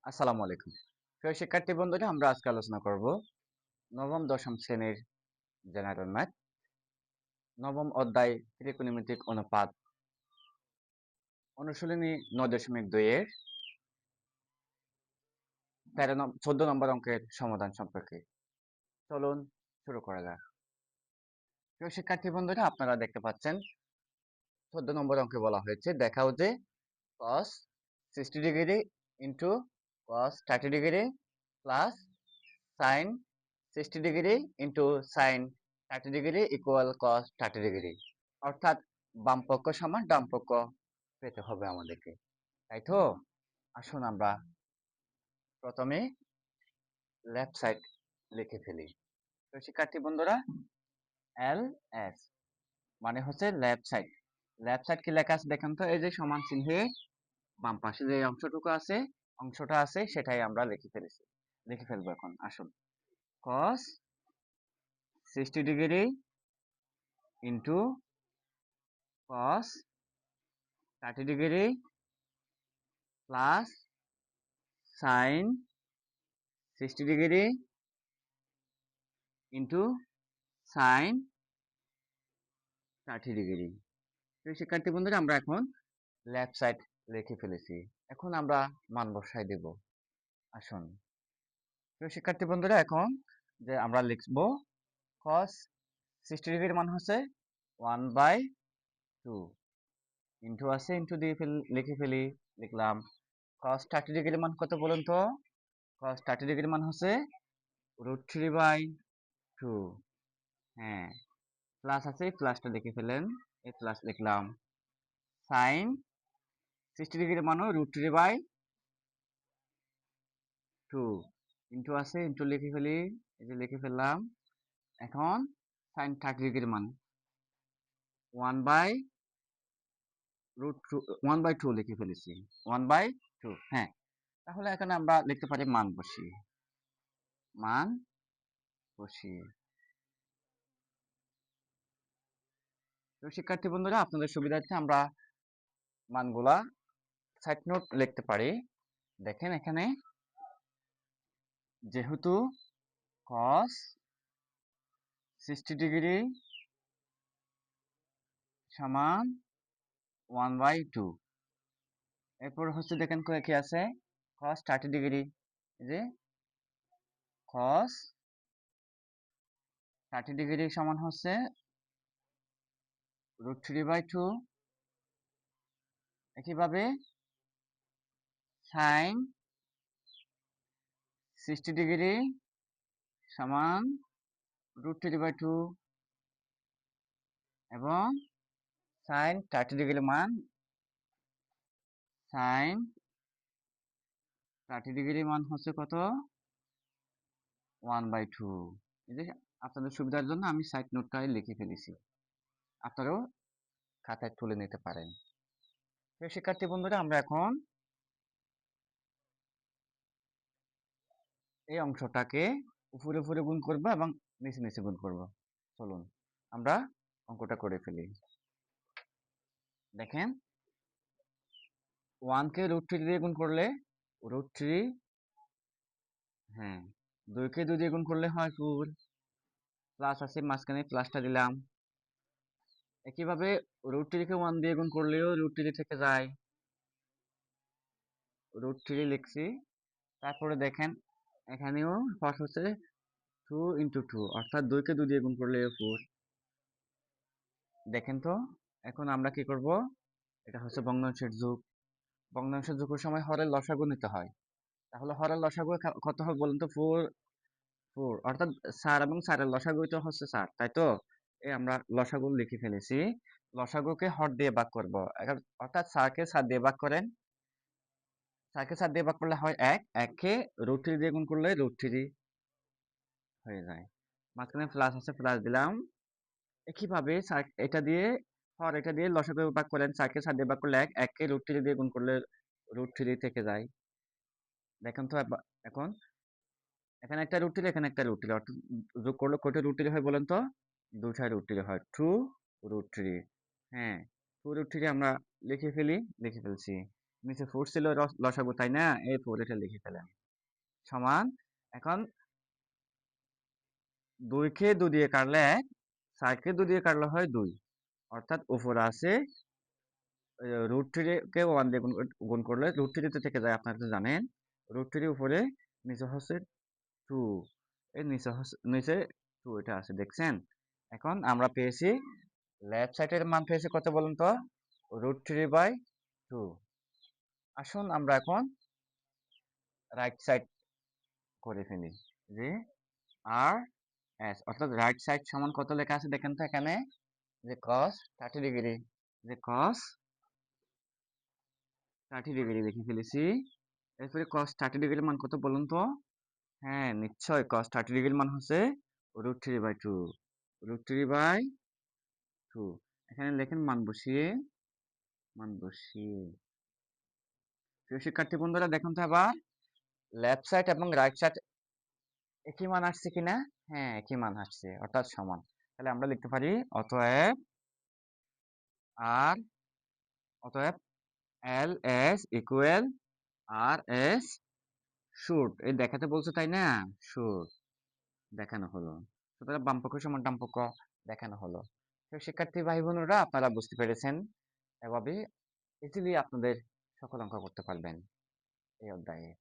আসসালামু আলাইকুম। প্রিয় শিক্ষার্থী বন্ধুরা, আমরা আজকে আলোচনা করব নবম দশম শ্রেণীর জেনারেল ম্যাথ, নবম অধ্যায় ত্রিকোণমিতিক অনুপাত, অনুশীলনী 9.2 এর 14 নম্বর অঙ্কের সমাধান সম্পর্কে। চলুন শুরু করা যাক। প্রিয় শিক্ষার্থী বন্ধুরা, আপনারা দেখতে পাচ্ছেন 14 নম্বর অঙ্কে বলা হয়েছে দেখাও যে cos 60 degree into cos 30 degree plus sin 60 degree into sin 30 degree equal cos 30 degree, অর্থাৎ বাম পক্ষ সমান ডান পক্ষ পেতে হবে আমাদেরকে, তাই তো? আসুন আমরা প্রথমে লেফট সাইড লিখে ফেলি। তো শিক্ষার্থী বন্ধুরা, এল এস মানে হচ্ছে লেফট সাইড। লেফট সাইড কি লেখা আছে দেখেন তো, এই যে সমান চিহ্নে বাম পাশে যে অংশটা আছে সেটাই আমরা লিখে ফেলবো। এখন আসুন, cos 60 degree into cos 30 degree plus sin 60 degree into sin 30 degree. তো শিক্ষার্থী বন্ধুরা, আমরা এখন লেফট সাইড লিখে ফেলেছি। এখন আমরা মান বসাই দেব। আসুন, তো শিক্ষার্থী বন্ধুরা, এখন যে আমরা লিখব cos 60 ডিগ্রির মান হচ্ছে 1/2 ইন্টু আছে ইন্টু দিয়ে লিখে ফেলি। লিখলাম cos 30 ডিগ্রির মান কত বলুন তো? cos 30 ডিগ্রির মান হচ্ছে √3/2। হ্যাঁ, প্লাস আছে, প্লাসটা লিখে ফেলেন। এই প্লাস লিখলাম। sin 60 ডিগ্রির মানও √3/2 ইন্টু আছে ইন্টু লিখে ফেলি। এই যে লিখে ফেললাম। এখন sin 30 ডিগ্রির মান 1/2 লিখে ফেলেছি। 1/2। হ্যাঁ, তাহলে এখন আমরা লিখতে পারি মান বসিয়ে। তো শিক্ষার্থী বন্ধুরা, আপনাদের সুবিধার্থে আমরা মানগুলা সাইড নোট লিখতে পারি। দেখেন, এখানে যেহেতু cos 60 ডিগ্রি সমান 1/2, এরপর হচ্ছে দেখেন কি আছে, cos 30 ডিগ্রি। এই যে cos 30 ডিগ্রি সমান হচ্ছে √3/2। একইভাবে sin 60 ডিগ্রি সমান √3/2 এবং sin 30 ডিগ্রির মান sin 30 ডিগ্রির মান হচ্ছে কত? 1/2। এই যে আপনাদের সুবিধার জন্য আমি সাইড নোটটাই লিখে ফেলেছি। আপনারাও খাতায় তুলে নিতে পারেন। প্রিয় শিক্ষার্থী বন্ধুরা, আমরা এখন এই অংশটাকে উপরে উপরে গুণ করব এবং নিচে নিচে গুণ করব। চলুন আমরা অঙ্কটা করে ফেলি। দেখেন, 1 কে √3 দিয়ে গুণ করলে √3, হ্যাঁ, 2 কে 2 দিয়ে গুণ করলে হয় 4, প্লাস আছে মাঝখানে প্লাসটা দিলাম। একইভাবে √3 কে 1 দিয়ে গুণ করলেও √3 থেকে যায়, √3 লিখছি। তারপরে দেখেন, এখানেও ফার্স্ট হচ্ছে 2 × 2, অর্থাৎ 2 কে 2 দিয়ে গুণ করলে 4। দেখেন তো, এখন আমরা কি করব? এটা হচ্ছে ভগ্নাংশের যোগ। ভগ্নাংশের যোগের সময় হরের লসাগু নিতে হয়। তাহলে হরের লসাগু কত হবে বলুন তো? 4, অর্থাৎ 4 এবং 4 এর লসাগু তো হচ্ছে 4, তাই তো? এই আমরা লসাগু লিখে ফেলেছি। লসাগুকে হর দিয়ে ভাগ করব। অর্থাৎ 4 কে 4 দিয়ে ভাগ করেন। 4 কে 4 দিয়ে ভাগ করলে হয় 1, 1 কে √3 দিয়ে গুণ করলে √3 হয়ে যায়। মাঝখানে প্লাস আছে, প্লাস দিলাম। একইভাবে এটা দিয়ে লসাগু ভাগ করেন। 4 কে 4 দিয়ে ভাগ করলে 1, 1 কে √3 দিয়ে গুণ করলে √3 থেকে যায়। দেখেন তো এখন এখানে একটা √3, এখানে একটা √3, অর্থাৎ যোগ করলে কয়টা √3 হয় বলেন তো? 2টা √3 হয়, 2 √3। হ্যাঁ, 2 √3 আমরা লিখে ফেলছি। নিচে 4 ছিল লসাগু, তাই না? এই 4 এটা লিখে ফেলেন। সমান, এখন 2 কে 2 দিয়ে কাটলে 1, 4 কে 2 দিয়ে কাটলে হয় 2। অর্থাৎ উপরে আছে রুট 3 কে 1 দিয়ে গুণ করলে রুট 3 তে থেকে যায়, আপনারা তো জানেন। রুট 3 উপরে, নিচে হচ্ছে 2, এর নিচে 2 এটা আছে, দেখছেন? এখন আমরা পেয়েছি লেফট সাইডের মান পেয়েছি কত বলুন তো? রুট 3/2। আসুন আমরা এখন রাইট সাইড করে ফেলি, যে আর এস, অর্থাৎ রাইট সাইড সমান কত লেখা আছে দেখেন তো এখানে, যে cos 30 ডিগ্রি, যে cos 30 ডিগ্রি লিখে ফেলেছি। এরপরে cos 30 ডিগ্রির মান কত বলুন তো? হ্যাঁ, নিশ্চয় cos 30 ডিগ্রির মান হচ্ছে √3/2, √3/2। এখানে লেখেন মান বসিয়ে। প্রিয় শিক্ষার্থী বন্ধুরা, দেখুন তো আবার লেফট সাইড এবং রাইট সাইড একই মান আসছে কিনা? হ্যাঁ, একই মান আসছে, অর্থাৎ সমান। তাহলে আমরা লিখতে পারি অতএব আর অতএব L S equal R S should, এই দেখাতে বলছো তাই না? শুড দেখানো হলো। সুতরাং বামপক্ষ সমান ডানপক্ষ দেখানো হলো। তো শিক্ষার্থী ভাই বোনেরা, আপনারা বুঝতে পেরেছেন, এভাবে ইজিলি আপনাদের সকল অঙ্ক করতে পারবেন এই অধ্যায়ে।